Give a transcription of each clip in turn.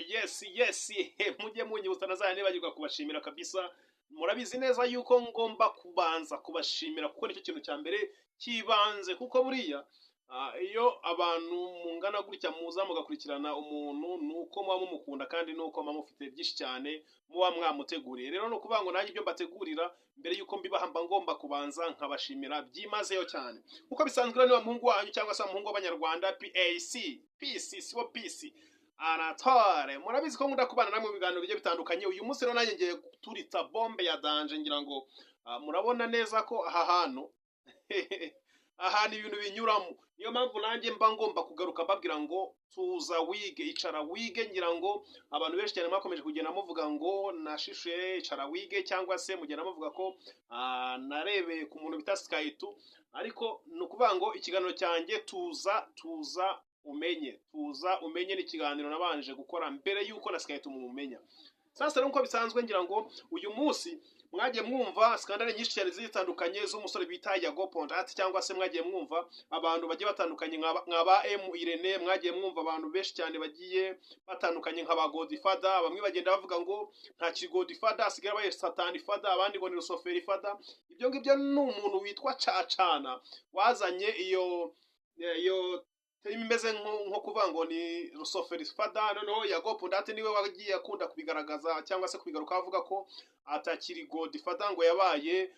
Yes. Mujye munyibutsa nazanye nibagirwa kubashimira kabisa. Murabizi neza yuko ngomba kubanza kubashimira kuko nicyo kintu cya mbere kibanze, kuko buriya iyo abantu mungana gutya muza mugakurikirana umuntu nuko muba mumukunda kandi nuko muba mufite byinshi cyane muba mwamuteguriye. Rero no kuvuga ngo nanjye ibyo mbategurira mbere yuko mbibaha mba ngomba kubanza nkabashimira byimazeyo cyane, kuko bisanzwe niba muhungu wanyu cyangwa se muhungu w'abanyarwanda PAC sibo PC Anatole. Murabizi ko nkunda kubana namwe mu biganiro bigiye bitandukanye. Uyu munsi rero nanjye ngiye turitsa bombe ya danje, ngira ngo murabona neza ko aha hantu ibintu binyuramo. Niyo mpamvu nanjye mba ngomba kugaruka mbabwira ngo tuza wige, icara wige. Ngira ngo abantu benshi cyane mwakomeje kugenda muvuga ngo nashishuye, icara wige, cyangwa se mugenda muvuga ko narebeye ku muntu bita Skytu. Ariko ni ukuvuga ngo ikiganiro cyanjye tuza umenye n'ikiganiro nabanje gukora mbere yuko na Skytu mumumenya. Sasa rero nko bisanzwe ngira ngo uyu munsi mwagiye mwumva skandale nyinshi cyane zitandukanye z'umusore bita Yago Pondat, cyangwa se mwagiye mwumva abantu bagiye batandukanye nk'aba Irene, mwagiye mwumva abantu benshi cyane bagiye batandukanye nk'aba Godfather. Bamwe bagenda bavuga ngo nta kiri Godfather, asigara baye Satani Father, abandi ngo ni Lucifer Father. Ibyo ngibyo ni umuntu witwa Cacana wazanye iyo imeze nko kuvuga ngo ni Lucifer Father. Noneho Yago Pondat niwe wagiye akunda kubigaragaza cyangwa se kubigaruka avuga ko atakiri Godfather, ngo yabaye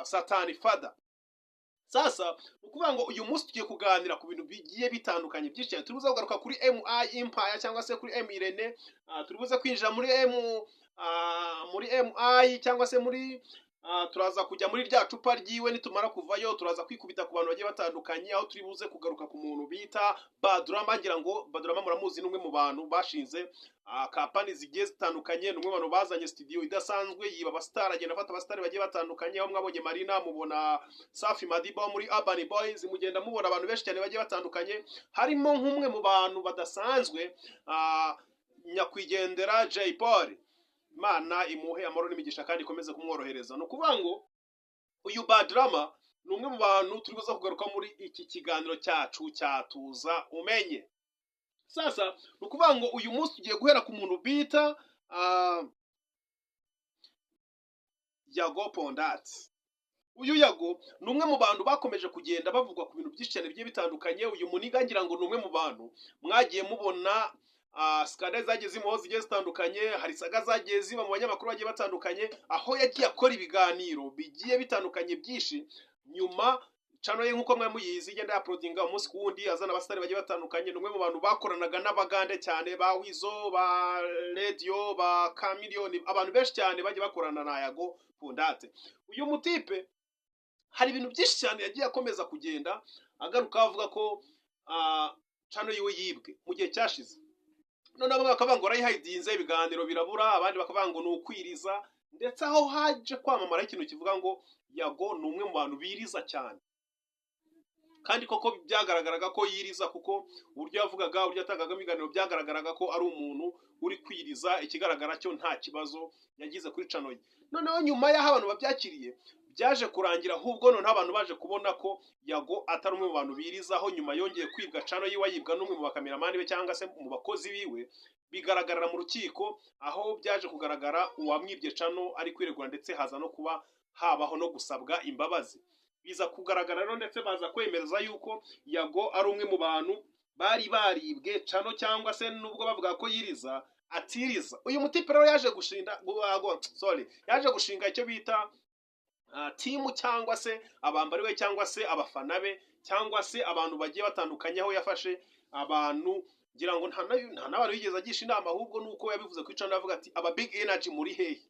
Satani Father. Sasa ukuvuga ngo uyu munsi tugiye kuganira ku bintu bigiye bitandukanye byinshi cyane. Turibuze kugaruka kuri MI Empire cyangwa se kuri M Irene, turibuze kwinjira muri MI cyangwa se muri turaza kujya muri rya cupa ryiwe. Nitumara kuvayo turaza kwikubita ku bantu bagiye batandukanye, aho turi buze kugaruka ku muntu bita Badrama. Ngira ngo Badrama muramuzi, n'umwe mu bantu bashinze kampani zigiye zitandukanye, n'umwe mu bantu bazanye studio idasanzwe yiba abastar, agenda afata abastar bagiye batandukanye. Aho mwabonye Marina, mubona Safi Madiba muri Urban Boys, mugenda mubona abantu benshi cyane bagiye batandukanye. Harimo nk'umwe mu bantu badasanzwe nyakwigendera Jay Paul, Imana imuhe amahoro n'imigisha kandi ikomeze kumworohereza. No kuvuga ngo uyu Badrama ni umwe mu bantu turi buza kugaruka muri iki kiganiro cyacu cyatuza umenye. Sasa no kuvuga ngo uyu munsi tugiye guhera ku muntu bita Yago Pondat. Uyu Yago ni umwe mu bantu bakomeje kugenda bavugwa ku bintu byinshi cyane bigiye bitandukanye. Uyu muniga ngira ngo ni umwe mu bantu mwagiye mubona skandale zagiye zimuho zigiye zitandukanye. Hari saga zagiye ziba mu banyamakuru bagiye batandukanye, aho yagiye akora ibiganiro bigiye bitandukanye byinshi. Nyuma channel ye nkuko mwe muyizi igenda uploadinga umunsi ku wundi, azana abasitari bagiye batandukanye. Numwe mu bantu bakoranaga n'abagande cyane, ba Wizo, ba Radio, ba Chameleone, abantu benshi cyane bagiye bakorana na Yago Pondat. Uyu mutipe hari ibintu byinshi cyane yagiye akomeza kugenda agaruka avuga ko channel yiwe yibwe mu gihe cyashize. None bamwe bakavuga ngo arayihidinze, ibiganiro birabura, abandi bakavuga ngo ni ukwiriza, ndetse aho haje kwamamara ikintu kivuga ngo Yago ni umwe mu bantu biriza cyane. Kandi koko byagaragaraga ko yiriza, kuko uburyo yavugaga, uburyo yatangaga ibiganiro byagaragaraga ko ari umuntu uri kwiriza. Ikigaragara cyo nta kibazo yagize kuri channel ye. Noneho nyuma y'aho abantu babyakiriye byaje kurangira, ahubwo none abantu baje kubona ko Yago atari umwe mu bantu birizaho. Nyuma yongeye kwibwa channel yiwe, yibwa n'umwe mu bakameramani be cyangwa se mu bakozi biwe. Bigaragarira mu rukiko, aho byaje kugaragara uwamwibye channel ari kwiregura, ndetse haza no kuba habaho no gusabwa imbabazi. Biza kugaragara rero ndetse baza kwemereza yuko Yago ari umwe mu bantu bari baribwe channel, cyangwa se nubwo bavuga ko yiriza atiriza. Uyu mutipe rero yaje gushinga icyo bita timu, cyangwa se abambari we, cyangwa se abafana be, cyangwa se abantu bagiye batandukanye. Aho yafashe abantu ngira ngo nta n'abantu bigeze agisha inama, ahubwo nuko yabivuze ku channel avuga ati aba big energy muri hehe.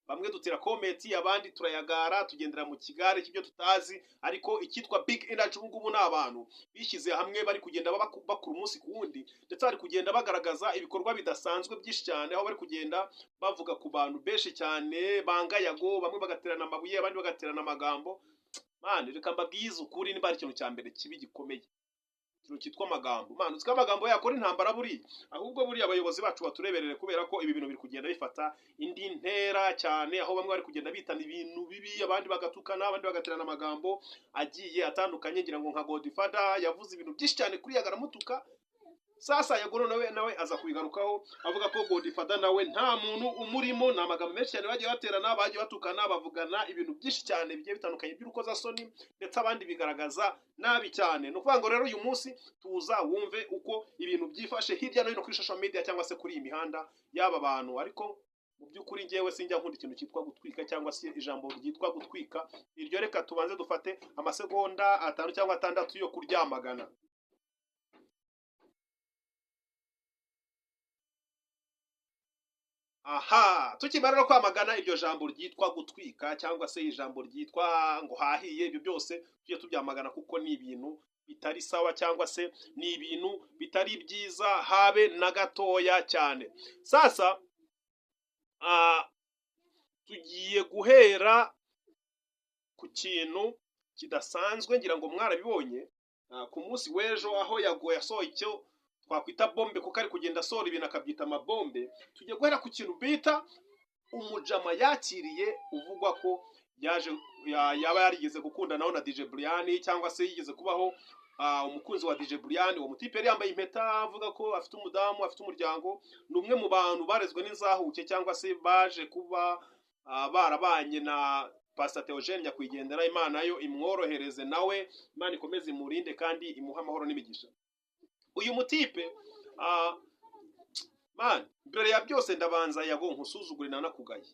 Bamwe dutera comment, abandi turayagara tugendera mu kigare cy'ibyo tutazi. Ariko ikitwa big energy ubu ngubu ni abantu bishyize hamwe, bari kugenda bakura umunsi ku wundi, ndetse bari kugenda bagaragaza ibikorwa bidasanzwe byinshi cyane. Aho bari kugenda bavuga ku bantu benshi cyane banga Yago, bamwe bagaterana amabuye, abandi bagaterana amagambo. Mane reka mbabwize ukuri, niba ari ikintu cya mbere kibi gikomeye, ikintu cyitwa amagambo. Mane uzika amagambo yakora intambara buri, ahubwo buri abayobozi bacu batureberere, kubera ko ibi bintu biri kugenda bifata indi ntera cyane. Aho bamwe bari kugenda bitana ibintu bibi, abandi bagatukana, abandi bagaterana amagambo agiye atandukanye. Ngira ngo nka Godfather yavuze ibintu byinshi cyane kuri Yago aramutuka, Sasa Yago nawe aza kubigarukaho avuga ko Godfather nawe nta muntu umurimo, na amagambo menshi cyane bagiye baterana, bagiye batukana, bavugana ibintu byinshi cyane bigiye bitandukanye by'urukozasoni, ndetse abandi bigaragaza nabi cyane. No kuvuga ngo rero uyu munsi tuza wumve uko ibintu byifashe hirya no hino kuri social media cyangwa se kuri iyi mihanda y'aba bantu. Ariko mu by'ukuri njyewe sinjya nkunda ikintu cyitwa gutwika cyangwa se ijambo ryitwa gutwika. Iryo reka tubanze dufate amasegonda 5 cyangwa 6 yo kuryamagana. Aha, tukimara no kwamagana iryo jambo ryitwa gutwika cyangwa se ijambo ryitwa ngo hahiye, ibyo byose tujye tubyamagana kuko ni ibintu bitari sawa cyangwa se ni ibintu bitari byiza habe na gatoya cyane. Sasa tugiye guhera ku kintu kidasanzwe, ngira ngo mwarabibonye ku munsi w'ejo aho Yago yasohoye icyo twakwita bombe, kuko ari kugenda asora ibintu akabyita amabombe. Tugiye guhera ku kintu bita umujama yakiriye uvugwa ko yaba yarigeze gukundanaho na DJ Brian, cyangwa se yigeze kubaho umukunzi wa DJ Brian. Uwo mutipe yari yambaye impeta avuga ko afite umudamu, afite umuryango. Ni umwe mu bantu barezwe n'inzahuke cyangwa se baje kuba barabanye na Pastor Theogene Nyakwigendera. Imana yo imworohereze, nawe Imana ikomeze imurinde kandi imuha amahoro n'imigisha. Uyu mutipe mbere ya byose ndabanza Yago nkusuzugure nanakugaye.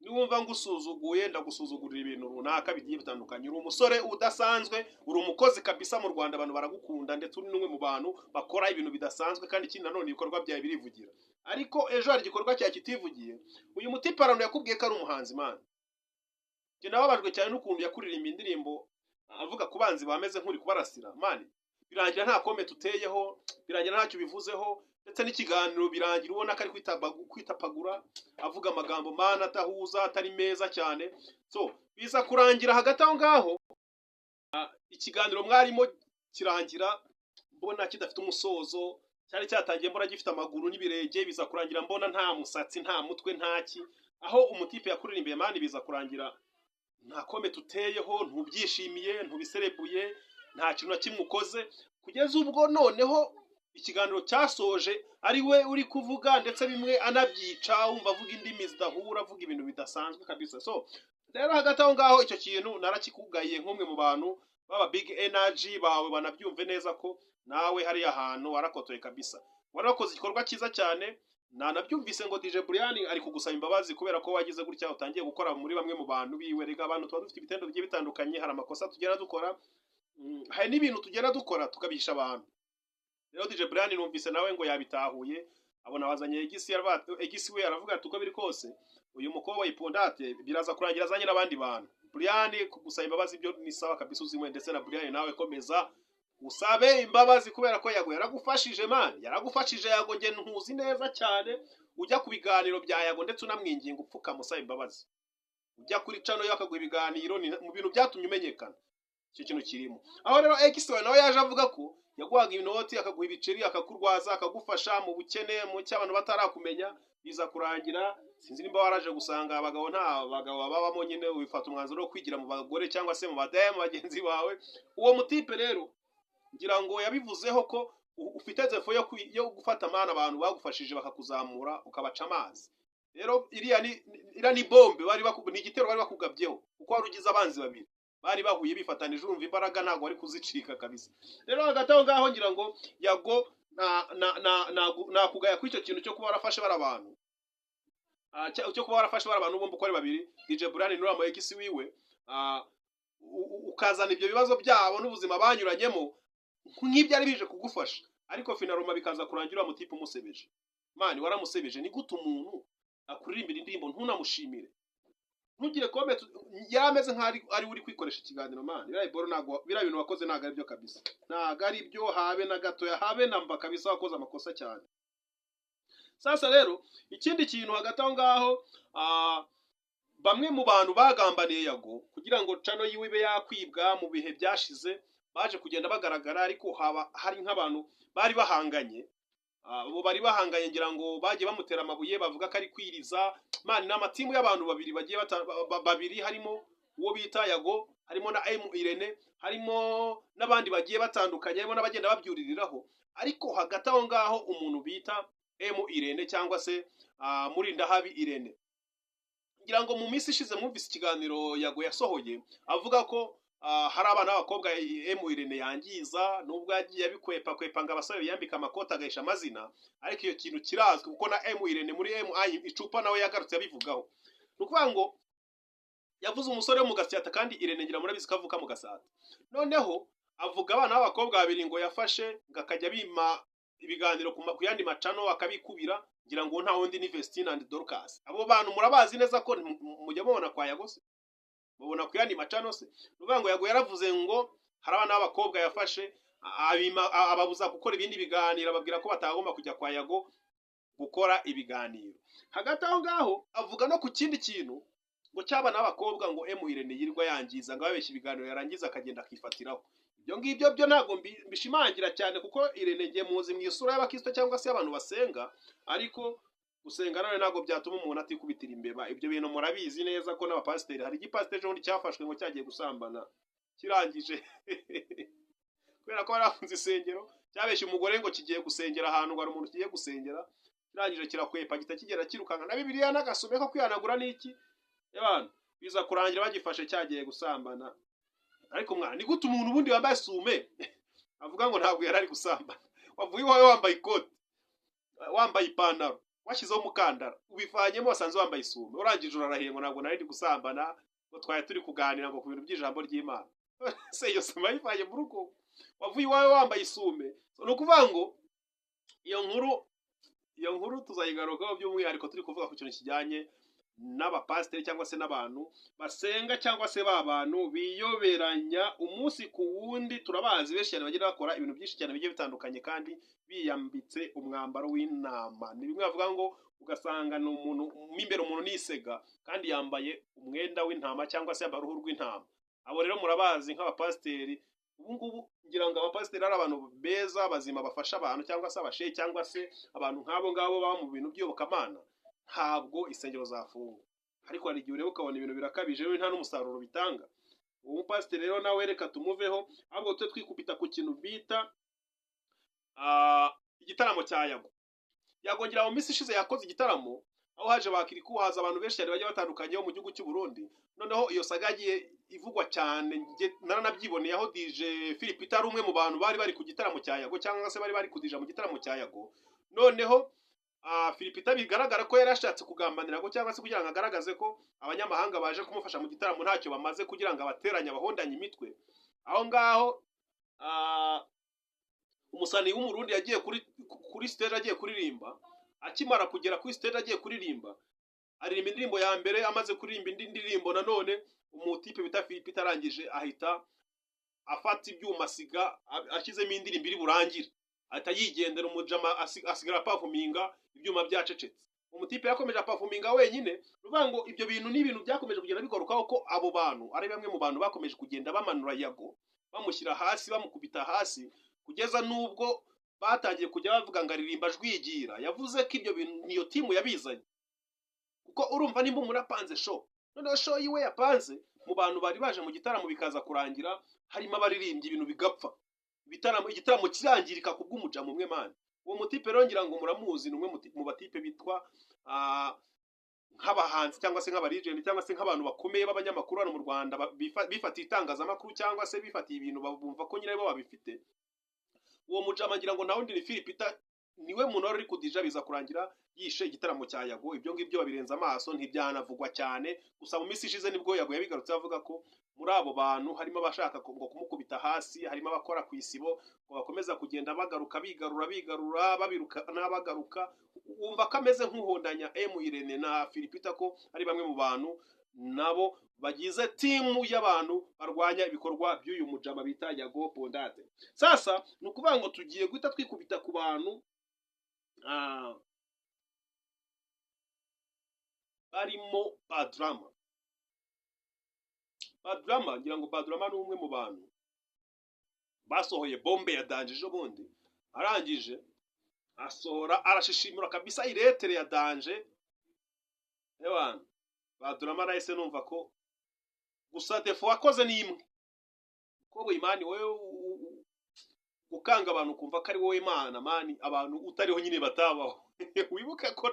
Niwumva ngusuzuguye ndagusuzugurira ibintu runaka bigiye bitandukanye. Uri umusore udasanzwe, uri umukozi kabisa mu Rwanda, abantu baragukunda, ndetse uri numwe mu bantu bakora ibintu bidasanzwe, kandi ikindi nanone ibikorwa byawe birivugira. Ariko ejo hari igikorwa cyawe kitivugiye. Uyu mutipe arano yakubwiye ko ari umuhanzi man. Njye nababajwe cyane n'ukuntu yakuririmba indirimbo avuga ku banzi bameze nk'uri kubarasira man. Birangira nta comment uteyeho, birangira ntacyo bivuzeho, ndetse n'ikiganiro birangira ubona ko ari kwitapagura avuga amagambo mana atahuza, atari meza cyane. So biza kurangira hagati aho ngaho ikiganiro mwarimo kirangira mbona kidafite umusozo, cyari cyatangiye mbona gifite amaguru n'ibirenge, biza kurangira mbona nta musatsi, nta mutwe, ntaki. Aho umutipe yakuririmbiye man biza kurangira nta comment uteyeho, ntubyishimiye, ntubiserebuye, nta kintu na kimwe ukoze, kugeza ubwo noneho ikiganiro cyasoje ari we uri kuvuga, ndetse bimwe anabyica, wumva avuga indimi zidahura, avuga ibintu bidasanzwe kabisa. So rero hagati aho ngaho icyo kintu narakikugaye nk'umwe mu bantu baba big energy bawe, banabyumve neza ko nawe hari ahantu warakotoye kabisa. Warakoze igikorwa cyiza cyane, nabyumvise ngo DJ Brian ari kugusaba imbabazi kubera ko wagize gutya utangiye gukora muri bamwe mu bantu biwe. Rega abantu tuba dufite ibitendo bigiye bitandukanye, hari amakosa tugera dukora, hari n'ibintu tugera dukora tukabisha abantu. Rero DJ Brian numvise nawe ngo yabitahuye, abona bazanye Egisi we aravuga ati uko biri kose uyu mukobwa yipondate biraza kurangira azanye n'abandi bantu. Brian kugusaba imbabazi byo ni sawa kabisa, uzimwe, ndetse na Brian nawe komeza usabe imbabazi kubera ko Yago yaragufashije man, yaragufashije Yago. Nge ntuzi neza cyane, ujya ku biganiro bya Yago ndetse unamwinginga upfuka musaba imbabazi, ujya kuri channel yakaguha ibiganiro mu bintu byatumye umenyekana. Icyo kintu kirimo aho rero X nawe yaje avuga ko yaguhaga inoti, akaguha ibiceri, akakurwaza, akagufasha mu bukene, mu cy'abantu batarakumenya. Biza kurangira sinzi nimba waraje gusanga abagabo nta bagabo babamo, nyine wifata umwanzuro wo kwigira mu bagore cyangwa se mu badaya mu bagenzi bawe. Uwo mutipe rero ngira ngo yabivuzeho ko ufite zefo yo gufata amana abantu bagufashije bakakuzamura ukabaca amazi. Rero iriya ni bombe ni igitero bari bakugabyeho, kuko wari ugize abanzi babiri bari bahuye bifatanije, urumva imbaraga ntago ari kuzicika kabisa. Rero hagati aho ngaho ngira ngo Yago nakugaya kw'icyo kintu cyo kuba warafashe barabantu, cyo kuba warafashe barabantu bombi uko ari babiri, DJ Brian n'uramo Egisi wiwe, ukazana ibyo bibazo byabo n'ubuzima banyuranyemo nk'ibyo ari bije kugufasha, ariko finaroma bikaza kurangira mutipe umusebeje. Mani waramusebeje. Ni gute umuntu akuririmbira indirimbo ntunamushimire, ntugire comment, yarameze nk'ari uri kwikoresha ikiganiro man. Biriya nago biriya bintu wakoze naga ari byo kabisa, naga ari byo habe na gato ya habe namba kabisa, wakoze amakosa cyane. Sasa rero ikindi kintu hagati aho ngaho, bamwe mu bantu bagambaniye Yago kugira ngo channel yiwe ibe yakwibwa mu bihe byashize baje kugenda bagaragara, ariko hari nk'abantu bari bahanganye. Abo bari bahanganye ngira ngo bagiye bamutera amabuye, bavuga ko ari kwiriza man. N'amatimu y'abantu babiri harimo uwo bita Yago, harimo na M Irene, harimo n'abandi bagiye batandukanye, harimo n'abagenda babyuririraho. ariko hagati aho ngaho umuntu bita Irene cyangwa se Murindahabi Irene, ngira ngo mu minsi ishize mwumvise ikiganiro Yago yasohoye avuga ko hari abana b'abakobwa Irene yangiza, nubwo yagiye abikwepa ngo abasore biyambika amakoti agahisha amazina, ariko iyo kintu kirazwi kuko na Irene muri MI icupa nawe yagarutse yabivugaho. Ni ukuvuga ngo yavuze umusore wo mu Gasyata, kandi Irene ngira murabizi ko avuka mu Gasyata. Noneho avuga abana b'abakobwa babiri ngo yafashe ngakajya bima ibiganiro ku yandi macano akabikubira, ngira ngo nta wundi ni Vestine and Dorcas. Abo bantu murabazi neza ko mujya mubona kwa Yago se, mubona ku yandi macano se. Nuvuga ngo Yago yaravuze ngo hari abana b'abakobwa yafashe ababuza gukora ibindi biganiro, ababwira ko batagomba kujya kwa Yago gukora ibiganiro. Hagati aho ngaho avuga no ku kindi kintu ngo cyaba n'abakobwa ngo Irene yirirwa yangiza, ngo ababeshya ibiganiro yarangiza akagenda akifatiraho. Ibyo ngibyo byo ntago mbishimangira cyane, kuko Irene ngiye muzi mu isura y'abakristo cyangwa se abantu basenga, ariko gusenga nawe ntago byatuma umuntu atikubitira imbeba. Ibyo bintu murabizi neza ko n'abapasiteri, hari igipasiteri ejo cyafashwe ngo cyagiye gusambana kirangije kubera ko barafunze isengero, cyabeshye umugore ngo kigiye gusengera ahantu, ngo ari umuntu kigiye gusengera, kirangije kirakwepa gita kigera kirukanga na Bibiliya n'agasome ko kwihanagura n'iki, y'abantu biza kurangira bagifashe cyagiye gusambana. Ariko mwana, ni gute umuntu ubundi wambaye sume avuga ngo ntabwo yari ari gusambana? Wavuye iwawe wambaye ikoti, wambaye ipantaro, washyizeho umukandara, ubivanyemo wasanze wambaye isume, urangije urarahiye ngo ntabwo nari ndi gusambana, ngo twari turi kuganira ngo ku bintu by'ijambo ry'Imana. Se iyo sume ayivanye mu rugo, wavuye iwawe wambaye isume. Ni ukuvuga ngo iyo nkuru tuzayigarukaho by'umwihariko turi kuvuga ku kintu kijyanye n'abapasiteri cyangwa se n'abantu basenga cyangwa se ba bantu biyoberanya umunsi ku wundi. Turabazi benshi cyane bagira bakora ibintu byinshi cyane bigiye bitandukanye kandi biyambitse umwambaro w'intama. Ni bimwe bavuga ngo ugasanga ni umuntu imbere umuntu nisega kandi yambaye umwenda w'intama cyangwa se yambaye uruhu rw'intama. Abo rero murabazi nk'abapasiteri. Ubu ngubu ngira ngo abapasiteri ari abantu beza bazima bafasha abantu cyangwa se abashehe cyangwa se abantu nk'abo ngabo baba mu bintu by'iyobokamana, ntabwo isengero zafunga. Ariko hari igihe ureba ukabona ibintu birakabije nta n'umusaruro bitanga. Uwo mupasiteri rero nawe reka tumuveho, ahubwo twe twikubita ku kintu bita igitaramo cya Yago ngira mu minsi ishize yakoze igitaramo, aho haje bakiri kuhaza abantu benshi cyane bagiye batandukanye mu gihugu cy'u Burundi. Noneho iyo saga yagiye ivugwa cyane, naranabyiboneye aho DJ Philipita ari umwe mu bantu bari ku gitaramo cya Yago, cyangwa se bari kudija mu gitaramo cya Yago. Noneho Philipita bigaragara ko yari ashatse kugambanira ngo cyangwa se kugira ngo agaragaze ko abanyamahanga baje kumufasha mu gitaramo ntacyo bamaze, kugira ngo abateranye abahondanye imitwe. Aho ngaho umusani w'umurundi yagiye kuri stage agiye kuririmba. Akimara kugera kuri stage agiye kuririmba, aririmba indirimbo ya mbere, amaze kuririmba indi ndirimbo nanone umutipe bita Philipita arangije ahita afata ibyuma asiga ashyizemo indirimbo iri burangire, ahita yigendera. Umujama asigara pafuminga ibyuma byacecetse. Umutipe yakomeje apafuminga wenyine. Ruvuga ngo ibyo bintu ni ibintu byakomeje kugenda bigarukaho ko abo bantu ari bamwe mu bantu bakomeje kugenda bamanura Yago, bamushyira hasi, bamukubita hasi, kugeza nubwo batangiye kujya bavuga ngo aririmba jwigira. Yavuze ko ibyo bintu niyo timu yabizanye, kuko urumva nimba umuntu apanze show, noneho show yiwe yapanze mu bantu bari baje mu gitaramo bikaza kurangira harimo abaririmbyi ibintu bigapfa, igitaramo kirangirika kubw'umujama umwe mani. Uwo mutipe rero ngira ngo muramuzi, numwe mu batipe bitwa nk'abahanzi cyangwa se nk'abaregent cyangwa se nk'abantu bakomeye b'abanyamakuru hano mu Rwanda, bifatiye itangazamakuru cyangwa se bifatiye ibintu bumva ko nyine bo babifite. Uwo mujama ngira ngo ntawundi ni Philipita, niwe muntu wari kudija biza kurangira yishe igitaramo cya Yago. Ibyo ngibyo babirenza amaso, ntibyanavugwa cyane. Gusa mu minsi ishize nibwo Yago yabigarutse avuga ko muri abo bantu harimo abashaka ngo kumukubita hasi, harimo abakora ku isibo ngo bakomeza kugenda bagaruka bigarura babiruka n'abagaruka. Wumva ko ameze nk'uhondanya Irene na Philipita, ko ari bamwe mu bantu nabo bagize timu y'abantu barwanya ibikorwa by'uyu mujama bita Yago Pondate. Sasa ni ukuvuga ngo tugiye guhita twikubita ku bantu barimo Badrama. Ngira ngo Badrama ni umwe mu bantu basohoye bombe ya Danje ejo bundi, arangije asohora arashishimura kabisa iretere ya Danje. Ewana Badrama nahise numva ko gusa defo wakoze ni imwe, ko Imani wewe gukanga abantu kumva ko ari wowe Imana mani, abantu utariho nyine batabaho. Wibuke ko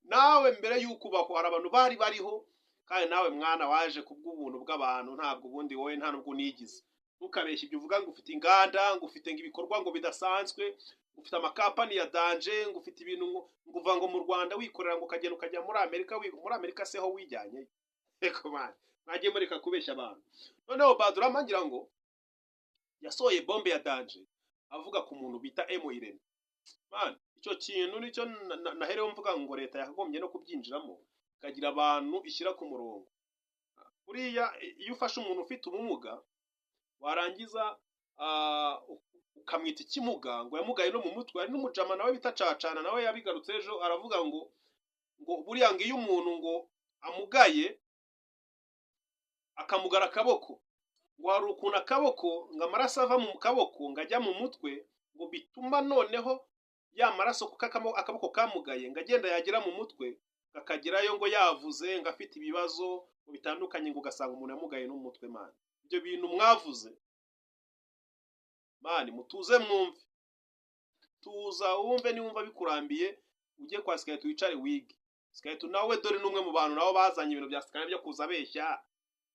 nawe mbere y'uko ubaho hari abantu bari bariho, kandi nawe mwana waje kubw'ubuntu bw'abantu, ntabwo ubundi wowe nta nubwo unigize. Ntukabeshye ibyo uvuga ngo ufite inganda, ngo ufite ibikorwa ngo bidasanzwe, ufite amakampani ya danje, ngo ufite ibintu ngo uva ngo mu Rwanda wikorera ngo ukagenda ukajya muri Amerika se ho wijyanye. Eko mani, mwagiye mureka kubeshya abantu. Noneho Badurama ngira ngo yasohoye bombe ya danje avuga ku muntu bita Irene. Man, icyo kintu nicyo naherewe mvuga ngo leta yakagombye no kubyinjiramo, ikagira abantu ishyira ku murongo. Buriya iyo ufashe umuntu ufite ubumuga warangiza ukamwita ikimuga ngo yamugaye no mu mutwe, ari n'umujama nawe bita Cacana nawe yabigarutse ejo aravuga ngo buriya ngo iyo umuntu ngo amugaye akamugara akaboko, ngo hari ukuntu akaboko ngo amaraso ava mu kaboko ngo ajya mu mutwe, ngo bituma noneho ya maraso kuko akaboko kamugaye ngo agenda yagera mu mutwe akagerayo ngo yavuze ngo afite ibibazo ngo bitandukanye, ngo ugasanga umuntu yamugaye no mu mutwe. Mani, ibyo bintu mwavuze mani, mutuze mwumve, tuza wumve, niwumva bikurambiye ujye kwa Skaytu wicare wige. Skaytu nawe dore n'umwe mu bantu nabo bazanye ibintu bya Skaytu byo kuza abeshya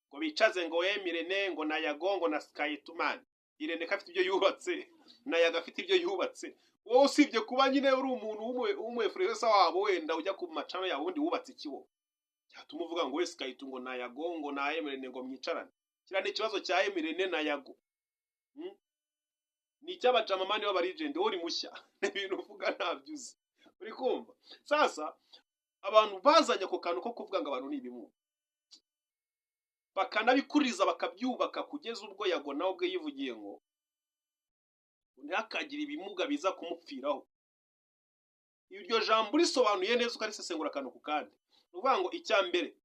ngo bicaze ngo Irene ngo na Yago ngo na Skaytu. Mani, Irene kafite ibyo yubatse na Yago afite ibyo yubatse, wowe usibye kuba nyine uri umuntu w'umwefuresa wabo wenda ujya ku macano ya wundi wubatse ikiwo cyatuma uvuga ngo Skaytu ngo na Yago ngo na Irene ngo mwicarane. Kira ni ikibazo cya Irene na Yago, ni icy'abajama mani baba legend, uri mushya ibintu uvuga ntabyuzi, uri kumva. Sasa abantu bazanye ako kantu ko kuvuga ngo abantu ni ibimu, bakanabikuriza bakabyubaka kugeza ubwo Yago nawe ubwe yivugiye ngo ntihakagira ibimuga biza kumupfiraho. Iryo jambo risobanuye neza ukarisesengura akantu ku kandi. Uvuga ngo icya mbere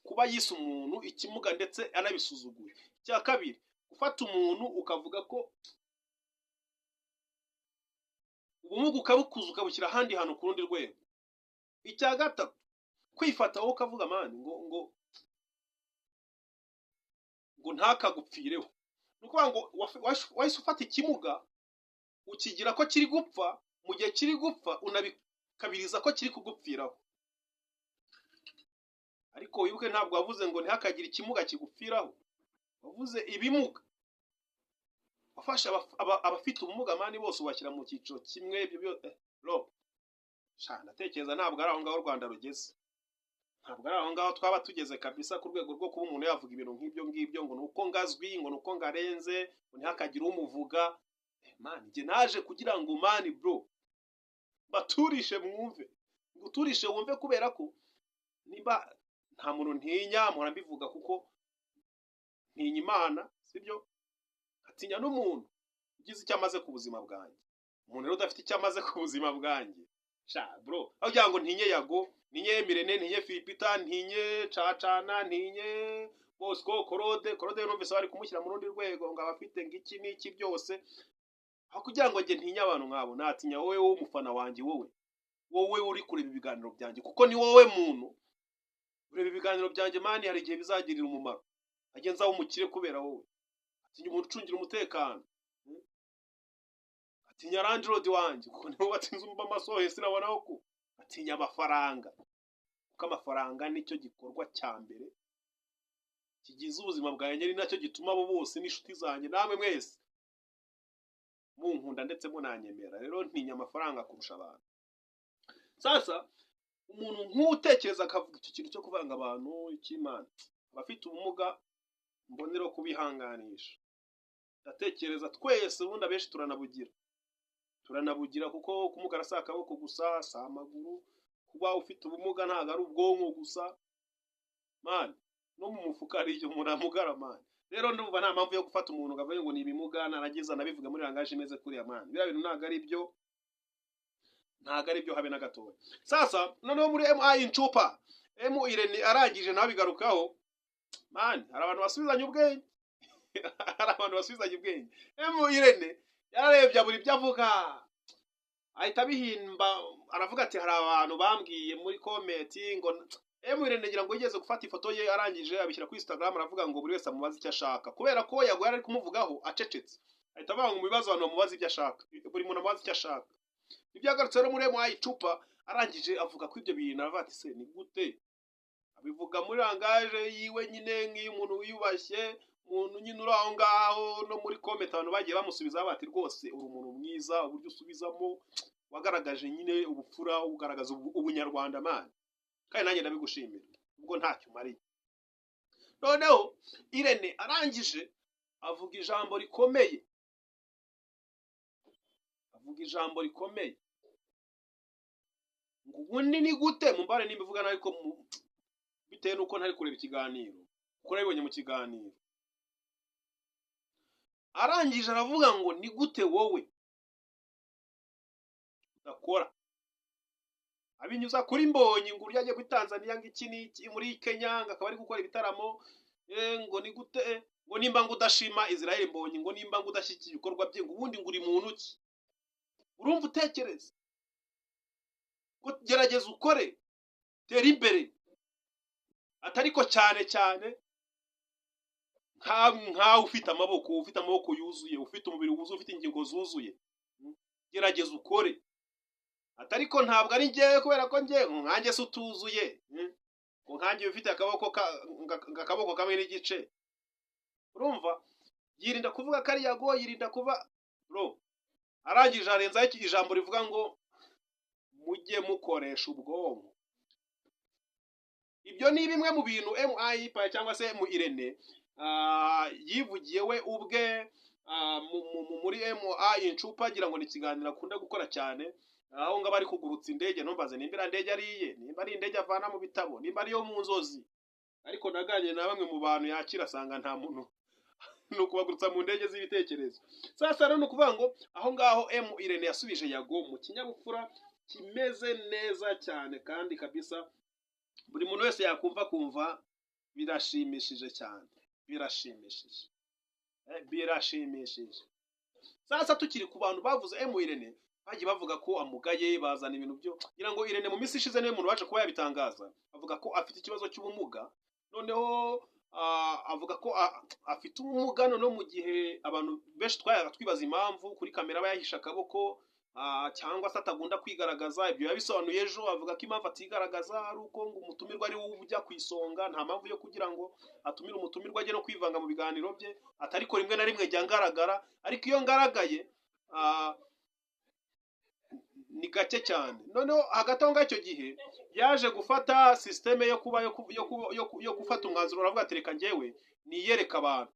kuba yise umuntu ikimuga ndetse anabisuzuguye. Icya kabiri gufata umuntu ukavuga ko ubumuga ukabukuza ukabushyira ahandi hantu ku rundi rwego. Icya gatatu kwifata wowe ukavuga mani ngo ntakagupfireho. Nukuvuga ngo wahise ufata ikimuga ukigira ko kiri gupfa, mu gihe kiri gupfa unabikabiriza ko kiri kugupfiraho. Ariko wibuke ntabwo wavuze ngo ntihakagira ikimuga kigupfiraho, wavuze ibimuga. Wafasha abafite ubumuga mani bose ubashyira mu cyiciro kimwe. Ibyo byose ndatekereza ntabwo ari aho ngaho u Rwanda rugeze, ntabwo ari aho ngaho twaba tugeze kabisa, ku rwego rwo kuba umuntu yavuga ibintu nk'ibyo ngibyo ngo nuko ngazwi ngo nuko ngarenze ngo ntihakagira umuvuga. Mani njye naje kugira ngo mani bro baturishe mwumve, nguturishe wumve, kubera ko niba nta muntu ntinya, mpora mbivuga kuko ntinya Imana, sibyo? Atinya n'umuntu ugize icyo amaze ku buzima bwanjye. Umuntu rero udafite icyo amaze ku buzima bwanjye bro, aho kugira ngo ntinye Yago, ntinye Irene, ntinye Philipita, ntinye Cacana, ntinye Bosco, Claude numvise bari kumushyira mu rundi rwego ngo abafite ngiki n'iki byose. Aho kugira ngo njye ntinye abantu nkabo, natinya wowe w'umufana wanjye, wowe uri kureba ibiganiro byanjye, kuko ni wowe muntu ureba ibiganiro byanjye mani, hari igihe bizagirira umumaro, agenza umukire kubera wowe. Atinya umuntu ucungira umutekano, atinya landlord wanjye kuko niwe watsinze amasohe sinabonaho ko. Atinya amafaranga kuko amafaranga nicyo gikorwa cya mbere kigize ubuzima bwanjye, ari nacyo gituma abo bose n'inshuti zanjye namwe mwese munkunda ndetse munanyemera. Rero ntinya amafaranga kurusha abantu. Sasa umuntu nk'utekereza akavuga icyo kintu cyo kuvanga abantu ikimana, abafite ubumuga mbonero kubihanganisha. Ndatekereza twese ubundi abenshi turanabugira kuko kumugara si akaboko gusa, si amaguru. Kuba ufite ubumuga ntabwo ari ubwonko gusa mani, no mu mufuka hari igihe umuntu amugara mani. Rero ndumva nta mpamvu yo gufata umuntu ukavuga ngo ni ibimuga, naragiza nabivuga muri rangaje imeze kuriya mani. Biriya bintu ntabwo ari byo habe na gatoya. Sasa noneho muri MI Ncupa Irene arangije nawe bigarukaho mani, hari abantu basubizanye ubwenge hari abantu basubizanye ubwenge. Irene yararebye buri byo avuga ahita bihimba, aravuga ati hari abantu bambwiye muri comment ngo Irene ngira ngo yigeze gufata ifoto ye arangije abishyira kuri Instagram, aravuga ngo buri wese amubaze icyo ashaka, kubera ko Yago yari kumuvugaho acecetse. ahita avuga ngo mu bibazo abantu bamubaza ibyo ashaka, buri muntu amubaza icyo ashaka. Ibyo yagarutse rero muri MI icupa, arangije avuga ko ibyo bintu aravuga ati se ni gute, abivuga muri langaje yiwe nyine nk'iyo umuntu wiyubashye, umuntu nyine uri aho ngaho, no muri comment abantu bagiye bamusubiza bati rwose uri umuntu mwiza, uburyo usubizamo wagaragaje nyine ubupfura, ugaragaza ubunyarwanda man, kandi nanjye ndabigushimira ubwo ntacyo mariye. Noneho Irene arangije avuga ijambo rikomeye, ngo ubundi ni gute, mumbare nimbivuga ariko bitewe nuko ntari kureba ikiganiro, kuko nabibonye mu kiganiro. Arangije aravuga ngo ni gute wowe udakora, abinyuza kuri Mbonyi ngo urya agiye kuri Tanzania ngiki muri Kenya ngo akaba ari gukora ibitaramo, ngo ni gute, ngo nimba ngo udashima Israel Mbonyi, ngo nimba ngo udashyikiye ibikorwa bye, ngo ubundi ngo uri muntu ki? Urumva utekereza ko gerageza ukore, tera imbere, atariko cyane nkaho ufite amaboko yuzuye, ufite umubiri wuzuye, ufite ingingo zuzuye. Gerageza ukore, atariko ntabwo ari njyewe kubera ko njye nkanjye se utuzuye, ngo nkanjye ufite akaboko kamwe n'igice. Urumva, yirinda kuvuga ko ari yago, yirinda kuba bro. Arangije arenzaho iki ijambo rivuga ngo mujye mukoresha ubwonko. Ibyo ni bimwe mu bintu MI cyangwa se mu Irene yivugiye we ubwe muri MI incupa, agira ngo ni ikiganiro akunda gukora cyane, aho ngaba ari kugurutsa indege. Numbaze nimba indege ariye, nimba ari indege avana mu bitabo, nimba ari yo mu nzozi. Ariko naganiriye na bamwe mu bantu yakira asanga nta muntu nuko bagurutsa mu ndege z'ibitekerezo. Sasa rero nukuvuga ngo aho ngaho Irene yasubije yago mu kinyabupfura kimeze neza cyane, kandi kabisa buri muntu wese yakumva birashimishije cyane, birashimishije. Sasa tukiri ku bantu bavuze Irene, bagiye bavuga ko amugaye, bazana ibintu byo ngira ngo Irene mu minsi ishize niwe muntu waje kuba yabitangaza, avuga ko afite ikibazo cy'ubumuga. Noneho avuga ko afite ubumuga, noneho mu gihe abantu benshi twibaza impamvu kuri kamera aba yahisha akaboko, cyangwa se atagunda kwigaragaza. Ibyo yabisobanuye ejo, avuga ko impamvu atigaragaza ari uko ngo umutumirwa ari wowe ujya ku isonga, nta mpamvu yo kugira ngo atumire umutumirwa ajye no kwivanga mu biganiro bye, atariko rimwe na rimwe jya ngaragara, ariko iyo ngaragaye ni gake cyane. Noneho hagati aho ngacyo gihe yaje gufata systeme yo kuba yo gufata umwanzuro, aravuga ati reka njyewe niyereka abantu,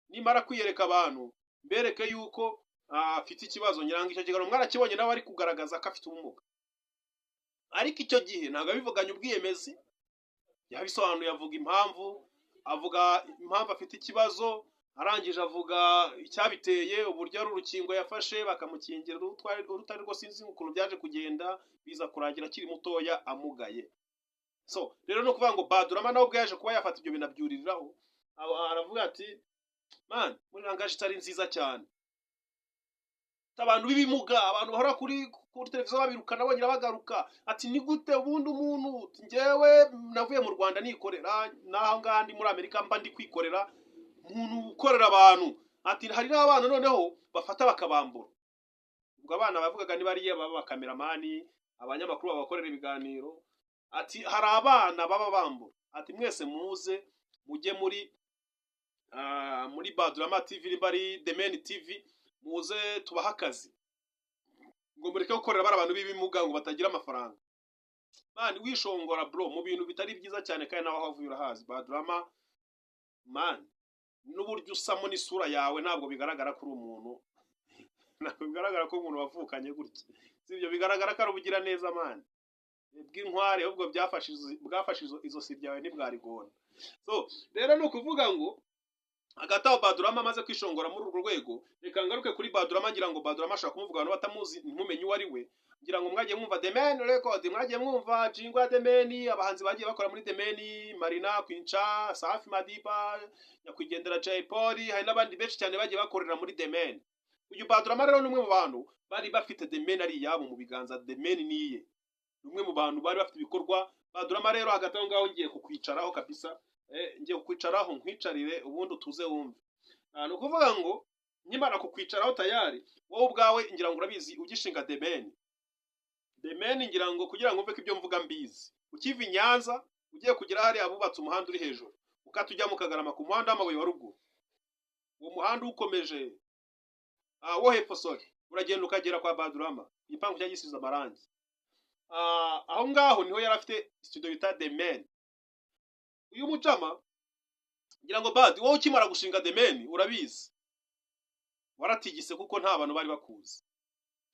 nimara kwiyereka abantu mbereke yuko afite ikibazo. Nyiranga icyo kiganiro mwarakibonye nawe ari kugaragaza ko afite ubumuga, ariko icyo gihe ntabwo abivuganye ubwiyemezi, yabisobanuye, avuga impamvu afite ikibazo. Arangije avuga icyabiteye, uburyo ari urukingo yafashe bakamukingira urutari rwo, sinzi ukuntu byaje kugenda, biza kurangira akiri mutoya amugaye. So rero no kuvuga ngo Badurama nawe ubwo yaje kuba yafata ibyo bintu abyuririraho, aravuga ati man, muri langaje itari nziza cyane, abantu b'ibimuga, abantu bahora kuri televiziyo babirukana bongera bagaruka, ati ni gute ubundi umuntu, njyewe navuye mu Rwanda nikorera, naho ngaha ndi muri Amerika mba ndi kwikorera, umuntu ukorera abantu, ati hari n'abana noneho bafata bakabambura. Ubwo abana bavugaga niba ari baba bakameramani, abanyamakuru babakorera ibiganiro, ati hari abana baba bambura, ati mwese muze mujye muri Badurama TV, bari The Main TV, muze tubaha akazi, ngo mureke gukorera bari abantu b'ibimuga ngo batagira amafaranga. Man, wishongora bro mu bintu bitari byiza cyane, kandi naho havuye urahazi. Badurama man, n'uburyo usamo n'isura yawe ntabwo bigaragara ko uri umuntu, ntabwo bigaragara ko umuntu wavukanye gutya, sibyo bigaragara ko ari ubugira neza man, bw'inkware, ahubwo bwafashe izo si ryawe ntibwarigona. So rero no kuvuga ngo agataho Badurama amaze kwishongora muri urwo rwego, reka ngaruke kuri Badurama. Ngira ngo Badurama ashaka kumuvuga abantu batamuzi, ntimumenye uwo ari we. Ngira ngo mwagiye mwumva The Main Record, mwagiye mwumva Jingwa The Main, abahanzi bagiye bakora muri The Main, Marina Kwincha, Safi Madiba, nyakwigendera Jay Polly, hari n'abandi benshi cyane bagiye bakorera muri The Main. Uyu Badurama rero numwe mu bantu bari bafite The Main ari yabo mu biganza. The Main niye numwe mu bantu bari bafite ibikorwa. Badurama rero hagati aho ngaho ngiye kukwicaraho kabisa, ngiye kukwicaraho nkwicarire ubundi utuze wumve. No kuvuga ngo nkimara kukwicaraho tayari wowe ubwawe ngira ngo urabizi ugishinga demeni ngira ngo kugira ngo umve ko ibyo mvuga mbizi ukiva i Nyanza ugiye kugera hari abubatse umuhanda uri hejuru ukatujya mu Kagarama ku muhanda w'amabuye wa ruguru uwo muhanda ukomeje wo hepfo sorry uragenda ukagera kwa Badurama igipangu cya gisize amarangi aho ngaho niho yari afite studio bita Demeni uyu mucama ngira ngo badi wowe ukimara gushinga Demeni urabizi waratigise kuko nta bantu bari bakuzi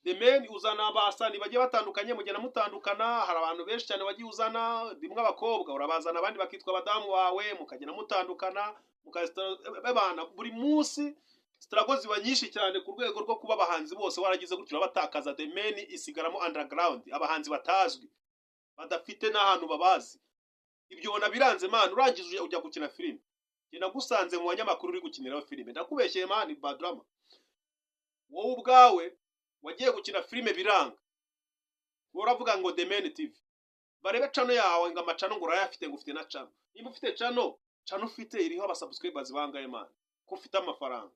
Demeni uzana abasani bagiye batandukanye mugena mutandukana hari abantu benshi cyane bagiye uzana dimwe abakobwa urabazana abandi bakitwa abadamu wawe mukagena mutandukana mukazibana buri munsi strago ziba nyinshi cyane ku rwego rwo kuba abahanzi bose waragize gutyo batakaza Demeni isigaramo underground abahanzi batazwi badafite n'ahantu babazi ibyo ubona biranze man urangije ujya gukina filime genda gusanze mu banyamakuru uri gukinira filime ndakubeshyeye man Badrama wowe ubwawe wagiye gukina filime biranga uravuga ngo Demeni TV barebe channel yawe ngo amacano ngo urayafite ngo ufite na channel niba ufite channel ufite iriho abasubscribers bangaye man ko ufite amafaranga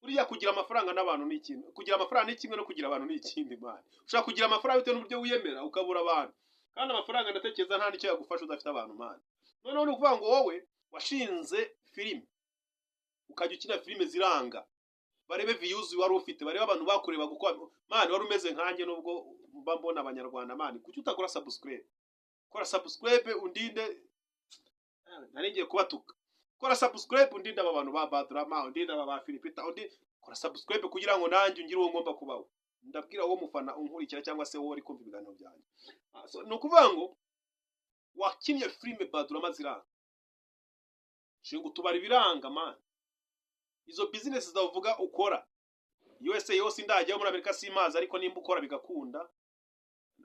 uriya kugira amafaranga n'abantu ni ikintu kugira amafaranga ni kimwe no kugira abantu ni ikindi man ushaka kugira amafaranga bitewe n'uburyo wiyemera ukabura abantu kandi amafaranga ndatekereza nta nicyo yagufasha udafite abantu man noneho ni ukuvuga ngo wowe washinze filime ukajya ukina filime ziranga barebe views wari ufite barebe abantu bakureba guko man wari umeze nkanjye nubwo mba mbona abanyarwanda man kuki utakora subscribe kora subscribe undinde naringiye kubatuka kora subscribe undinde aba bantu ba Badrama undinde aba ba Philipita undi kora subscribe kugira ngo nanjye ungire uwo ngomba kubaho ndabwira wo mufana unkurikira cyangwa se wo uri kumva ibiganiro byanjye no kuvuga ngo wakinnye filime Badrama ziranga shinga utubari biranga man izo business zavuga ukora USA yose ndajya muri Amerika simazi ariko nimba ukora bigakunda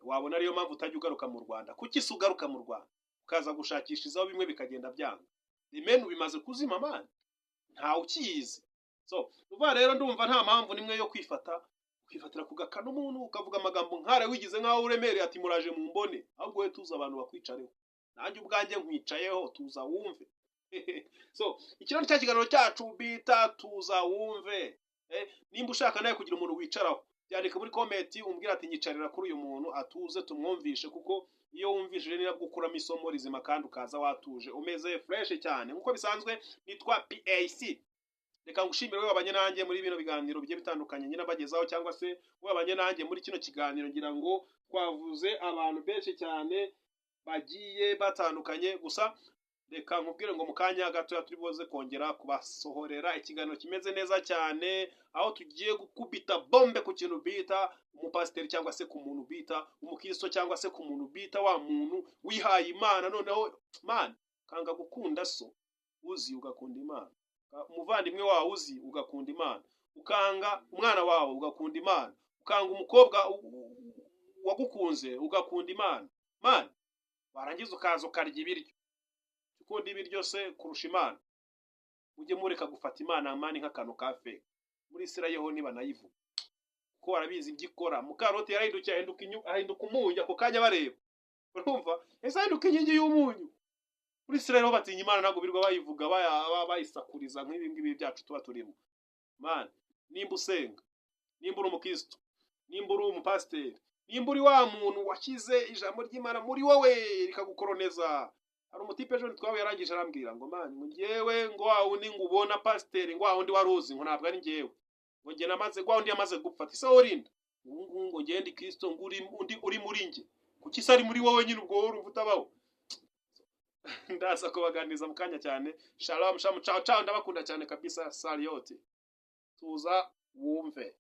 wabona ariyo mpamvu utajya ugaruka mu Rwanda kuki sugaruka mu Rwanda ukaza gushakishizaho bimwe bikagenda byanga Demeni bimaze kuzima man nta ukiyizi so uva rero ndumva nta mpamvu nimwe yo kwifatira kugakana umuntu ukavuga amagambo nkare wigize nkaho uremere ati muraje mu mbone ahubwo we tuza abantu bakwicareho nanjye ubwanjye nkwicayeho tuza wumve so ikiro cya kiganiro cyacu bita tuza wumve nimba ushaka nawe kugira umuntu wicaraho byandika muri comment umbwira ati nyicarira kuri uyu muntu atuze tumwumvishe kuko iyo wumvishije nira gukuramo isomo rizima kandi ukaza watuje umeze fresh cyane nkuko bisanzwe nitwa PAC reka ngushimire we wabanye nanjye muri bino biganiro bigiye bitandukanye nyina bagezaho cyangwa se we wabanye nanjye muri kino kiganiro ngira ngo twavuze abantu benshi cyane bagiye batandukanye gusa reka nkubwire ngo mukanya gato turi boze kongera kubasohorera ikiganiro kimeze neza cyane aho tugiye gukubita bombe ku kintu bita umupasiteri cyangwa se ku muntu bita umukristo cyangwa se ku muntu bita wa muntu wihaye Imana noneho man kanga gukunda so uzi ugakunda Imana umuvandimwe wawe uzi ugakunda Imana ukanga umwana wawe ugakunda Imana ukanga umukobwa wagukunze ugakunda Imana man warangiza ukaza ukarya ibiryo ukunda ibiryo se kurusha Imana ujye mureka gufata Imana amani nk'akantu kafe muri Isirayeho niba nayivuga ko warabizi ibyikora mukaroti yarahindukiye ahinduka umunyu ako kanya bareba urumva ese ahinduka inkingi y'umunyu muri Isirayeho batinya Imana ntago birwa bayivuga bayisakuriza nk'ibi ngibi byacu tuba turimo man nimba usenga nimba uri umukristo nimba uri umupasiteri nimba uri wa muntu wakize ijambo ry'Imana muri wowe rikagukoroneza hari umutipe ejo twawe yarangije arambwira ngo man ngewe ngo wundi ngubona pasiteri ngo wundi waruzi ngo ntabwo ari ngewe ngo nge namaze ngo wundi yamaze gupfa ise worinda ngo ngende Kristo ngo uri muri nge kuki sari muri wowe nyine ubwo urumva utabaho ndaza kubaganiriza mukanya cyane shalom ciao ciao ndabakunda cyane kabisa saliote tuza wumve